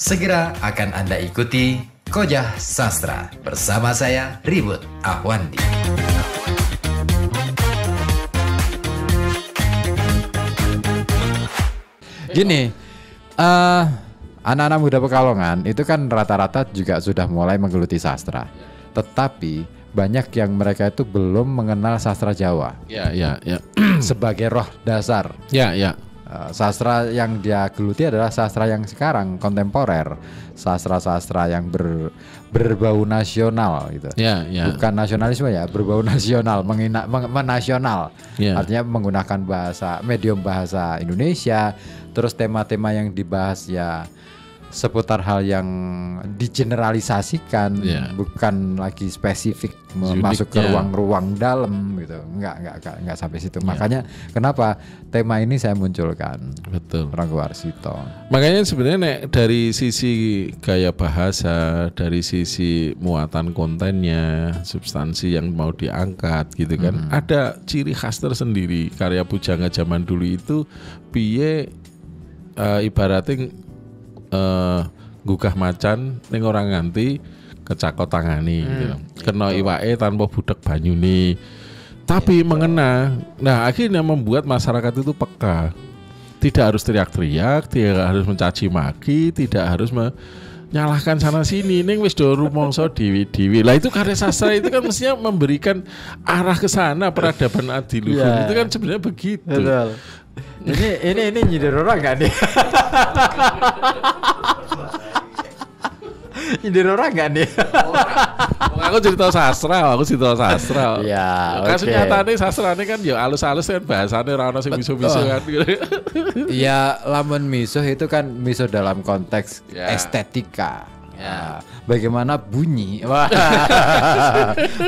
Segera akan Anda ikuti Kojah Sastra bersama saya Ribut Ahwandi. Gini, anak-anak muda Pekalongan itu kan rata-rata juga sudah mulai menggeluti sastra. Tetapi banyak yang mereka itu belum mengenal sastra Jawa. Ya. Sebagai roh dasar. Ya. Sastra yang dia geluti adalah sastra yang sekarang kontemporer, sastra-sastra yang berbau nasional gitu. Ya. Bukan nasionalisme ya, berbau nasional, menasional. Ya. Artinya menggunakan medium bahasa Indonesia. Terus tema-tema yang dibahas ya seputar hal yang digeneralisasikan, bukan lagi spesifik masuk ke ruang-ruang dalam gitu. Enggak sampai situ. Makanya kenapa tema ini saya munculkan. Betul. Ronggo Warsito. Makanya sebenarnya dari sisi gaya bahasa, dari sisi muatan kontennya, substansi yang mau diangkat gitu kan, ada ciri khas tersendiri. Karya pujangga zaman dulu itu piye ibaratnya gugah macan ning orang nganti kecakot tangani gitu. Kena iwake tanpa budek banyune. Tapi mengena. Nah, akhirnya membuat masyarakat itu peka. Tidak harus teriak-teriak, tidak harus mencaci maki, tidak harus menyalahkan sana sini. Ning wis do rumangsa dewi-dewi. Lah itu karya sastra itu kan mestinya memberikan arah ke sana, peradaban adiluhur. Itu kan sebenarnya begitu. Betul. Ini nyindir orang gak nih? Nyindir orang gak nih? Aku cerita sastra. Ya, oke. Nyatane sastrane kan ya alus-alus kan bahasane ora ono sing miso-miso kan. Iya, lamun miso itu kan miso dalam konteks estetika. Ya. Bagaimana bunyi? Wah.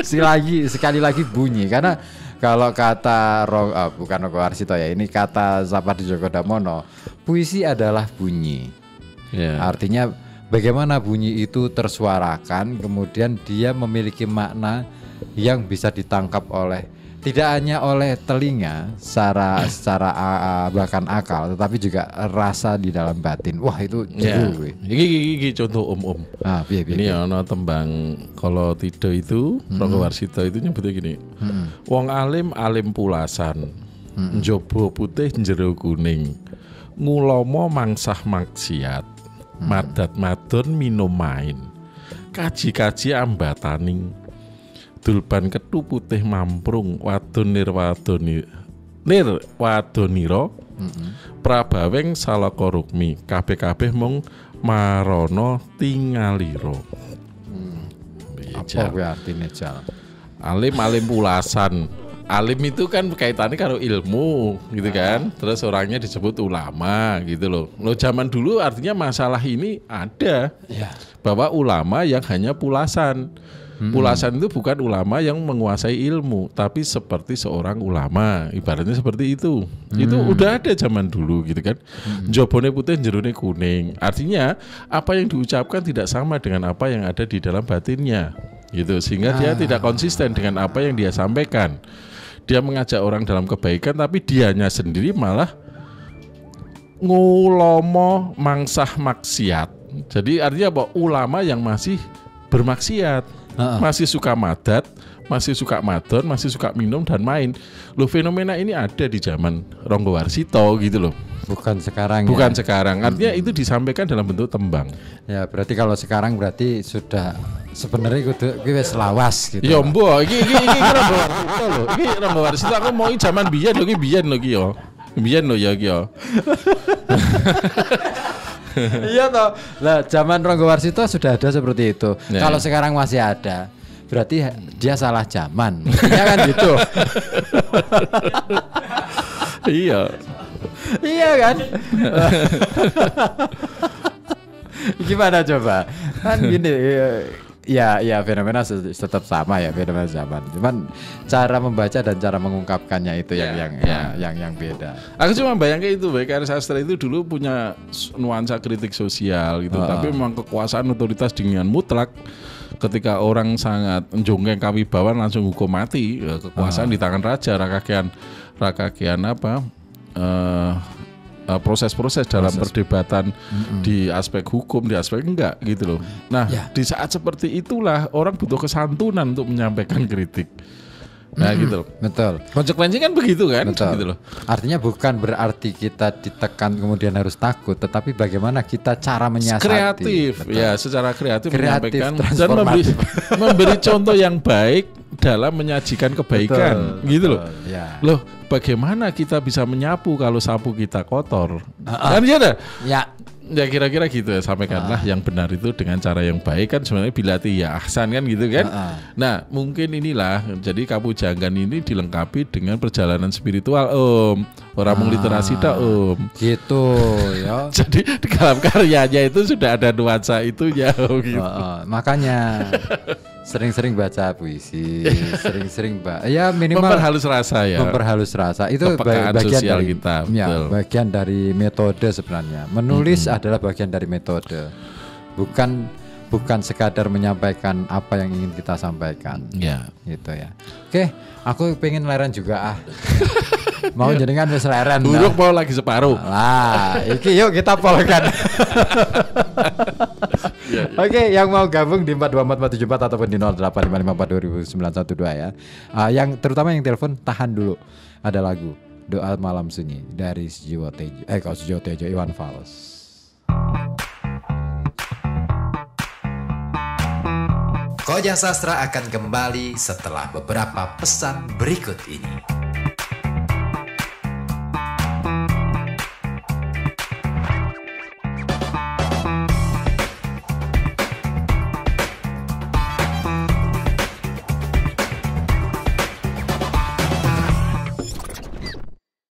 Sekali lagi bunyi karena kalau kata bukan Ronggo Warsito ya, ini kata Sapardi Djoko Damono, puisi adalah bunyi. Artinya bagaimana bunyi itu tersuarakan, kemudian dia memiliki makna yang bisa ditangkap oleh tidak hanya oleh telinga secara bahkan akal, tetapi juga rasa di dalam batin. Wah itu jeru. Iki contoh om. Ini ana tembang kalau tido itu Ronggo Warsito itu nyebutnya gini. Wong alim pulasan, njaba putih njero kuning, ngulomo mangsah maksiat, madat madon minum main, kaji-kaji ambataning, dulban ketu putih mamprung wadon nirwadoniro prabaweng salaka rukmi kabeh mung marono tingaliro. Apa kuwi artine Jal? Alim pulasan. Alim itu kan kaitannya karo ilmu gitu kan. Terus orangnya disebut ulama gitu loh. Zaman dulu artinya masalah ini ada. Bahwa ulama yang hanya pulasan. Pulasan itu bukan ulama yang menguasai ilmu, tapi seperti seorang ulama, ibaratnya seperti itu. Itu udah ada zaman dulu gitu kan. Jobone putih jerone kuning. Artinya apa yang diucapkan tidak sama dengan apa yang ada di dalam batinnya. Gitu, sehingga dia tidak konsisten dengan apa yang dia sampaikan. Dia mengajak orang dalam kebaikan, tapi dianya sendiri malah ngulomo mangsah maksiat. Jadi artinya apa? Ulama yang masih bermaksiat. Masih suka madat, masih suka madon, masih suka minum dan main. Loh, fenomena ini ada di zaman Ronggo Warsito gitu loh. Bukan sekarang. Artinya itu disampaikan dalam bentuk tembang. Ya, berarti kalau sekarang berarti sudah sebenarnya kudu wis lawas gitu. Ya mbok, iki Ronggo Warsito lho. Iki Ronggo Warsito aku mau zaman biyen lho iki yo. Biyen lho ya iki yo. Iya toh. Lah zaman Ronggo Warsito sudah ada seperti itu. Kalau sekarang masih ada, berarti dia salah zaman. Ya kan gitu. Iya kan? Gimana coba? Kan gini ya fenomena tetap sama ya, fenomena zaman. Cuman cara membaca dan cara mengungkapkannya itu yang beda. Aku cuma bayangkan itu karya sastra itu dulu punya nuansa kritik sosial gitu, tapi memang kekuasaan otoritas dengan mutlak. Ketika orang sangat menjonggeng kawibawan langsung hukum mati, kekuasaan di tangan raja, rakakian apa? proses-proses dalam perdebatan di aspek hukum, di aspek enggak gitu loh. Nah, di saat seperti itulah orang butuh kesantunan untuk menyampaikan kritik. Nah gitu loh. Betul. Konsekuensi kan begitu kan? Betul. Gitu loh. Artinya bukan berarti kita ditekan kemudian harus takut, tetapi bagaimana kita cara menyiasati. Kreatif, betul. ya secara kreatif menyampaikan dan transformatif. memberi contoh yang baik dalam menyajikan kebaikan, Betul, gitu loh. Ya. Loh, bagaimana kita bisa menyapu kalau sapu kita kotor? Kan ya dah. Ya. Ya kira-kira gitu ya, sampaikanlah yang benar itu dengan cara yang baik kan sebenarnya bilati ya ahsan kan gitu kan. Nah mungkin inilah jadi Kapujanggan ini dilengkapi dengan perjalanan spiritual orang literasi dah Gitu ya. Jadi di dalam karyanya itu sudah ada nuansa itu ya gitu. Makanya sering-sering baca puisi, sering-sering ya minimal memperhalus rasa ya. Memperhalus rasa itu kepekaan bagian sosial dari kita. Ya, Betul. bagian dari metode sebenarnya. Menulis adalah bagian dari metode. Bukan sekadar menyampaikan apa yang ingin kita sampaikan. Ya. Gitu ya. Oke, aku pengen leren juga Mau jenengan wis leren. Buruk mau lagi separuh. Lah, iki yuk kita polkan. Oke, yang mau gabung di 42474 ataupun di 0855420912 ya. Yang terutama yang telepon tahan dulu. Ada lagu Doa Malam Sunyi dari Sujiwo Tejo Iwan Fals. Koja Sastra akan kembali setelah beberapa pesan berikut ini.